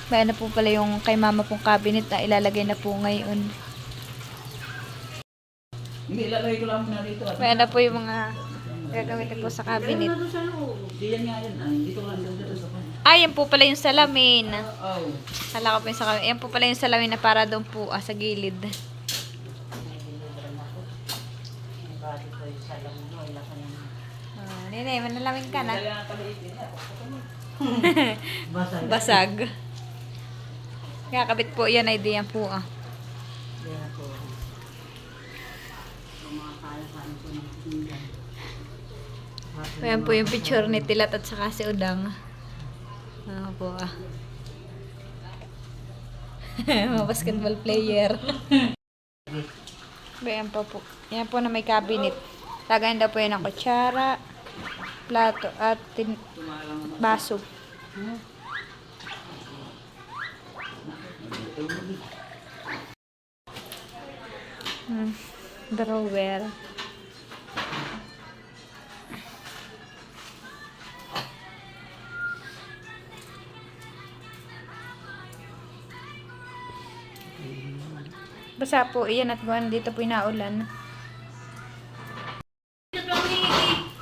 Kaya na po pala yung kay mama pong cabinet na ilalagay na po ngayon. Hindi, ilalagay ko lang muna dito. Kaya na po yung mga gagamitin po sa cabinet. Hindi yan nga yan. Dito ko lang dito sa kanya. Ay, yan po pala yung salamin. Oo. Kala ko po yung salamin. Yan po pala yung salamin na para doon po sa gilid. Nene, manalamin ka na. Basag. Kakabit po yan ay diyan po ah. Ayan po yung picture ni Tilat at saka si Udang. Ano po ah. Mga basketball player. Ayan po po. Ayan po na may cabinet. Lagayan daw po yan ng kutsara, plato at baso. Drawer. Basa po, iyan at buwan dito po inaulan.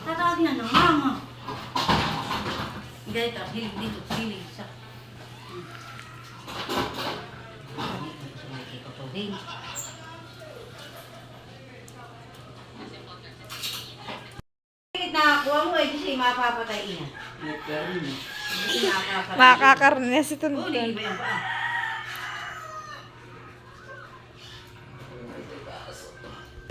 Tatawag na ng mama. Dito, dito, hilig sa. Nakakuha mo eh, kasi mapapatay ina. Makakarne si Uli, Tuntun. ba yan ba?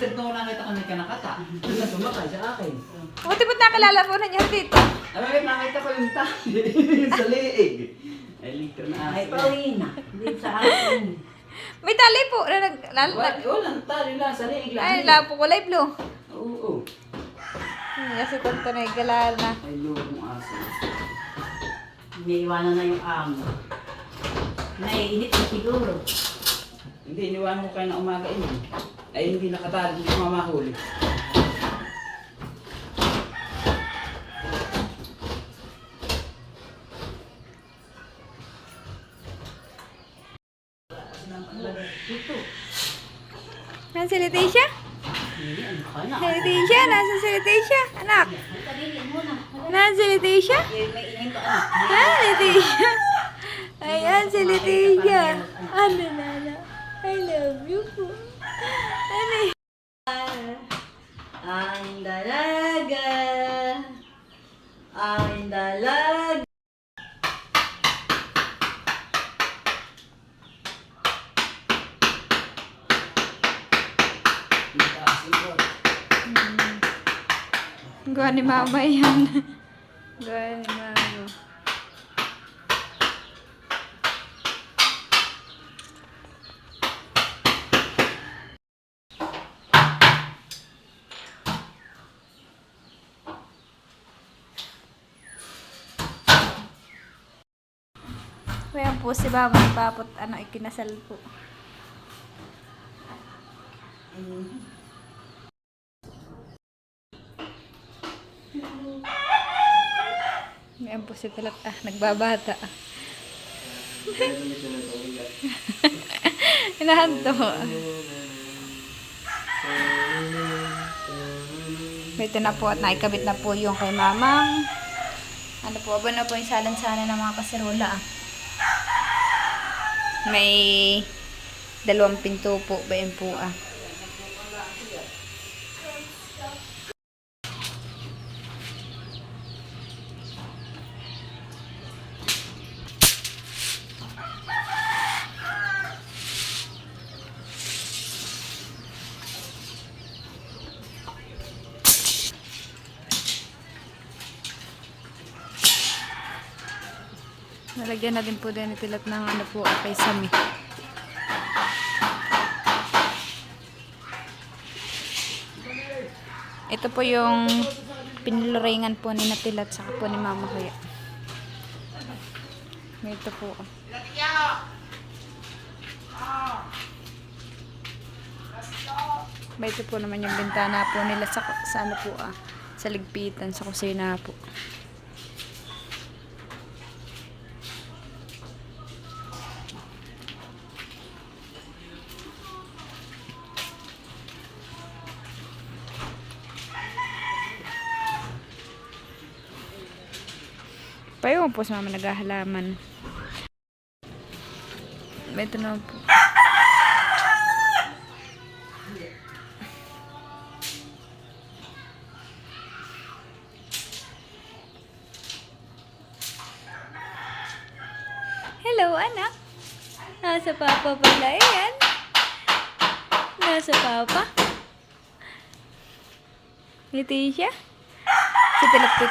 Tignan ko nakita ko may kanakata. Wala sumakay sa akin. Buti ba't nakilala po na niya dito? Ay, nakita ko yung tayo. Yung sa leeg. Ay, liter na Ay, asin. Paulina. Dito sa akin. May tali po. Walang tali lang sa leeg lang. Ay, lapo kulay blue. Oo. Kasi Tuntun ay galala na. Ay, lubong asin. May iwanan na yung amo. Naiinit na siguro. Hindi, iniwan ko kayo na umaga yun. Ay, hindi nakatali. Hindi ko mamahuli. Dito. Nasaan si Leticia? Hindi, ano ka na? Si Leticia? Nasaan si Leticia? Anak? Magkadili muna. Nasaan si Leticia? May ingin ka anak. Ah, Leticia. Ayan si Leticia. Ano na? I love you po. Ano yun? Ang dalaga. Ang dalaga. Gawa ni mama yan. Gawa ni mama. Ayan po si Mama Papot, ano, ikinasal po. Ayan po si Talat, nagbabata. Hinahanto. Ito na po at naikabit na po yung kay Mamang. Ano po, aba na po yung salan-salan ng mga kasirola ah. May 2 pinto po, ba yun po ah. Nalagyan na din po din itilat ng ano po kay Sami. Ito po yung pinluringan po ni Natilat saka po ni Mama Kuya. Ito po. Ito po naman yung bintana po nila sa ano po sa ligpitan, sa kusina po. Payo po sa mama naghahalaman. Ito na po. Hello, anak. Nasa papa pala yan. Nasa papa. Ngiti siya. Si Tilak po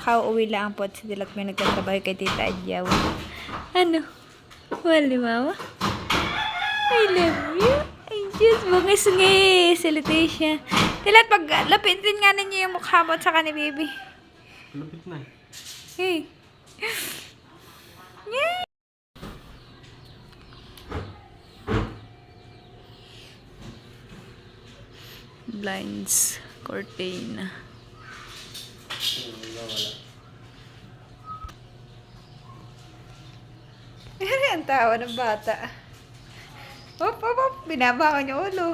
kauwi lang po at si Tilak may nagtatrabaho kay Tita Adjaw. Ano? Mahal ni Mama? I love you. Ay, Diyos, bungis-ngis. Si Leticia. Tilat, pag lapitin nga ninyo yung mukha mo at saka ni Baby. Lupit na. Hey. Yay! Blinds. Curtain. Ano yung tawa ng bata? Hop, hop, hop. Binabangon yung ulo.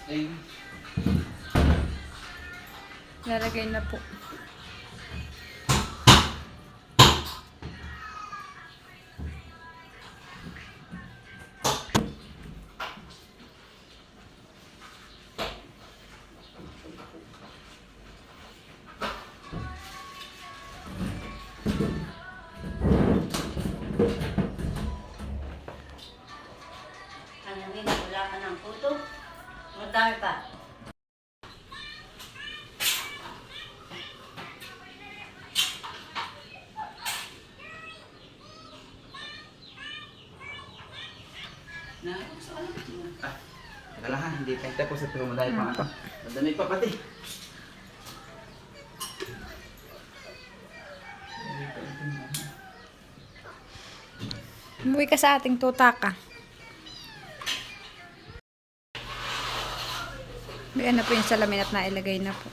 Ay, Lalagay na po. Ano yun, wala ka ng puto? Madami pa. na, sa ano? Teka lang ha, hindi pa. Tapos ito madami pa ako. Madami pa pati. Umuwi ka sa ating tutaka. Ayan na po yung salamin at nailagay na po.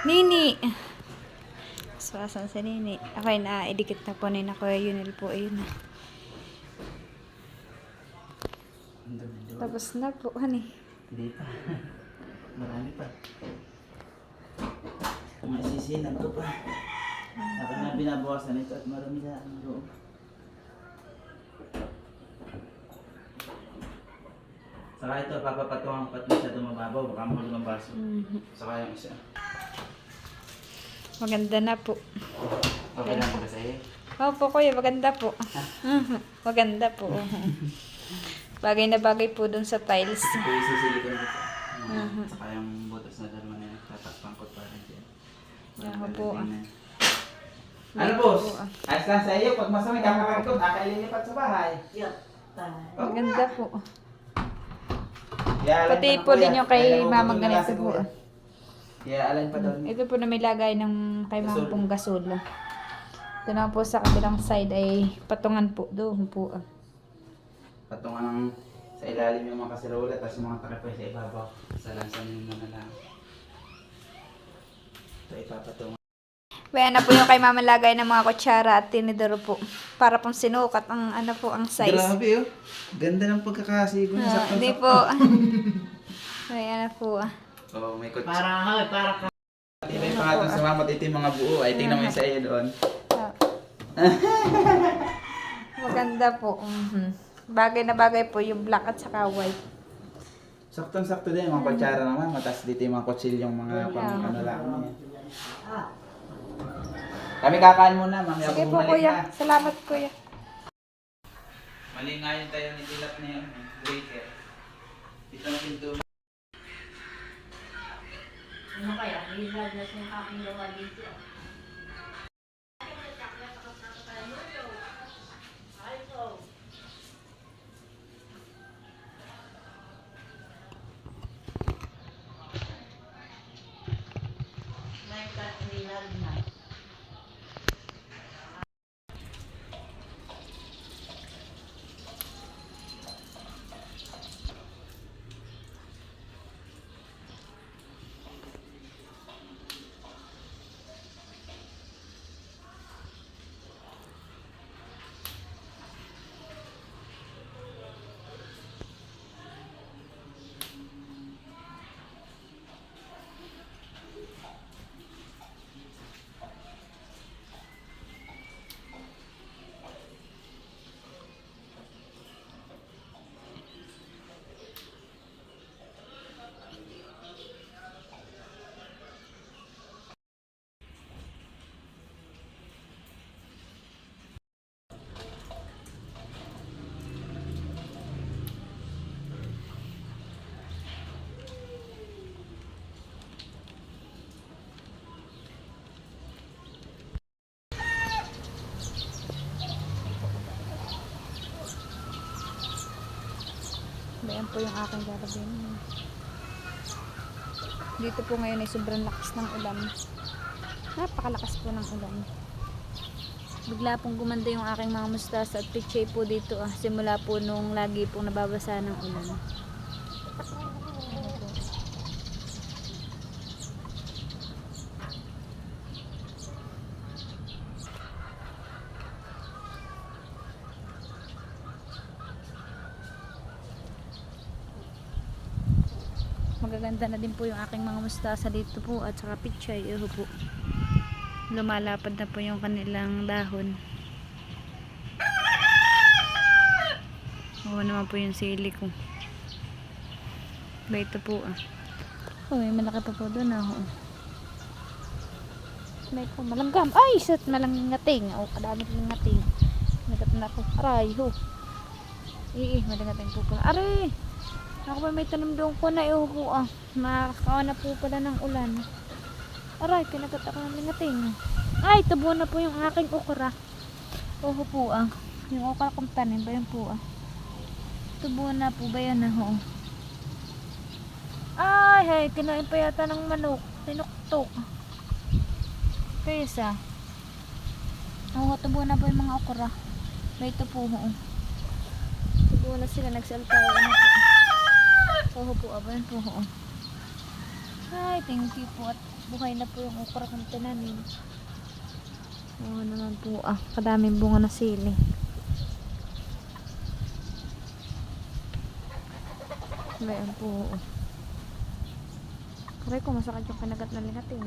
Nini! Swasan si Nini. Okay na, idikit na po ni na Kuya Yunel po. Ayun na. Tapos na po, honey. Hindi pa. Marami pa. Masisinan ko pa. Ako na binabawasan ito at marami na ang loob. Saka ito, papapatungan ko at masyado mababaw, baka mahulog ang baso. Saka yung isa. Maganda na po. Okay lang ba sa'yo? Opo, kuya, maganda po. Maganda po. Bagay na bagay po dun sa tiles. Ito yung sisilikan ko. Saka yung butas na dalawa na yun, tatakpan ko pa rin dyan. Ako po. Ano boss? Ayos lang sa iyo, pag masama kakakagod, akaililipat sa bahay. Yup. Maganda po. Yeah, Pati po din yung kay Mama ganito po. Yeah, alin pa doon. Ito po na may lagay ng kay Mama pong gasol. Ito na po sa kabilang side ay patungan po. Doon po. Patungan ng sa ilalim yung mga kasirola, tapos yung mga takipay sa ibabaw. Sa lansan yung mga lang. Ito ipapatungan. Kaya na po yung kay Mama lagay ng mga kutsara at tinidor po. Para pong sinukat ang ano po ang size. Grabe oh. Ganda ng pagkakasigo niya. Sakto, Hindi sakto. po. Kaya na po. Oh, may kutsi. Para ka. May pangatong sa mama, ito yung mga buo. Ay, tingnan mo yung sa iyo doon. Maganda po. Bagay na bagay po yung black at saka white. Saktong-sakto din, mga kutsara naman. Matas dito yung mga kutsilyong mga pang ano lang. Kami kakain muna, mamaya Sige po bumalik kuya. na. Salamat kuya. Malingayin tayo ni Dilat na yun. Breaker. Dito ang pinto. Ano kaya? Hilag na siya yung aking gawa dito. May hilag na. Ayan po yung aking gagawin. Dito po ngayon ay sobrang lakas ng ulan. Napakalakas po ng ulan. Bigla pong gumanda yung aking mga mustasa at pichay po dito simula po nung lagi pong nababasa ng ulan. Magaganda na din po yung aking mga mustasa dito po at saka pichay. Po. Lumalapad na po yung kanilang dahon. Oo naman po yung sili ko. Ba ito po Oh, may malaki pa po doon May po malanggam. Ay, shit, malangating. Kadami ng ngating. Nagat na ako. Aray, malangating po pala. Aray! Ako pa may tanong doon ko na po Makakawa na po pala ng ulan. Aray, kinagat ako ng lingating. Ay, tubo na po yung aking okra. Po yung okra kong tanim ba yan po Tubo na po ba yan Ay, kinain pa yata ng manok. Tinuktok. Kaysa. Tubo na po yung mga okra. Ba ito po Tubo na sila, nagsaltawa na po. Po, abayan po. Ay, thank you po. At buhay na po yung okra kong tinanim. Naman po. Kadaming bunga na sili. Abayan po. Karay ko, masakit yung kanagat na lingating.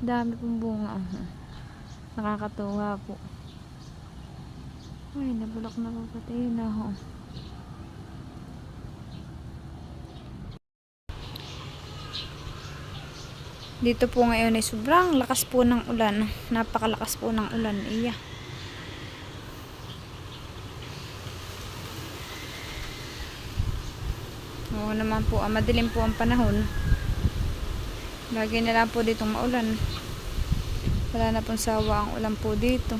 Dami pong bunga. Nakakatuwa po. Ay, nabulok na po pati yun na ho. Dito po ngayon ay sobrang lakas po ng ulan. Napakalakas po ng ulan. Iya. Oo naman po, madilim po ang panahon. Lagi na lang po ditong maulan. Wala na pong sawa ang ulan po dito.